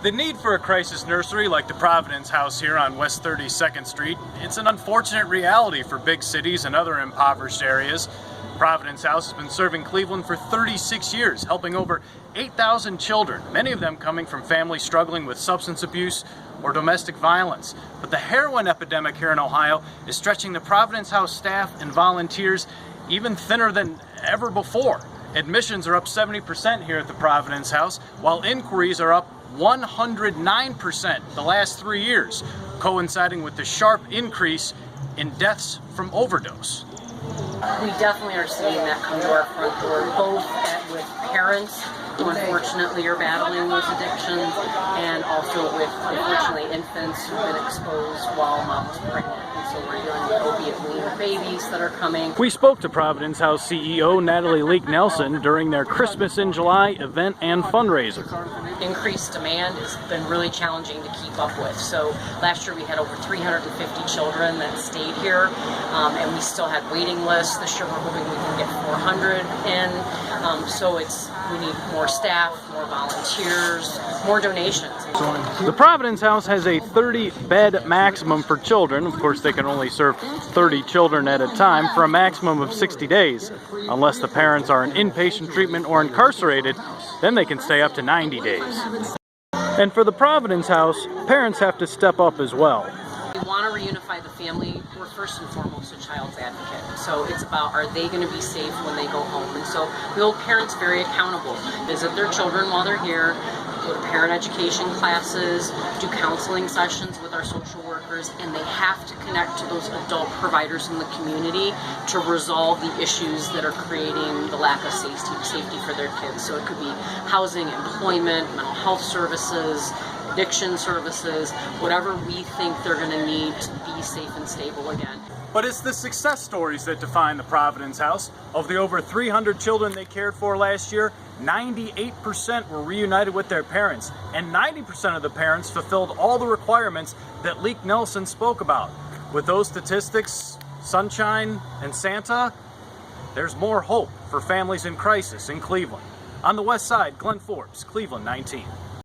The need for a crisis nursery like the Providence House here on West 32nd Street, it's an unfortunate reality for big cities and other impoverished areas. Providence House has been serving Cleveland for 36 years, helping over 8,000 children, many of them coming from families struggling with substance abuse or domestic violence. But the heroin epidemic here in Ohio is stretching the Providence House staff and volunteers even thinner than ever before. Admissions are up 70% here at the Providence House, while inquiries are up 109% the last 3 years, coinciding with the sharp increase in deaths from overdose. We definitely are seeing that come to our front door, both with parents who unfortunately are battling those addictions, and also with, unfortunately, infants who've been exposed while mom was pregnant. And so we're dealing with opiate-weaned babies that are coming. We spoke to Providence House CEO Natalie Leak Nelson during their Christmas in July event and fundraiser. Increased demand has been really challenging to keep up with. So last year we had over 350 children that stayed here, and we still had waiting lists. This year we're hoping we can get 400 in. So we need more staff, more volunteers, more donations. The Providence House has a 30-bed maximum for children. Of course, they can only serve 30 children at a time for a maximum of 60 days. Unless the parents are in inpatient treatment or incarcerated, then they can stay up to 90 days. And for the Providence House, parents have to step up as well. We want to reunify the family. We're first and foremost a child's advocate. So it's about, are they going to be safe when they go home? And so we hold parents very accountable. Visit their children while they're here, go to parent education classes, do counseling sessions with our social workers, and they have to connect to those adult providers in the community to resolve the issues that are creating the lack of safety for their kids. So it could be housing, employment, mental health services, addiction services, whatever we think they're going to need to be safe and stable again. But it's the success stories that define the Providence House. Of the over 300 children they cared for last year, 98% were reunited with their parents, and 90% of the parents fulfilled all the requirements that Leak Nelson spoke about. With those statistics, sunshine, and Santa, there's more hope for families in crisis in Cleveland. On the west side, Glenn Forbes, Cleveland 19.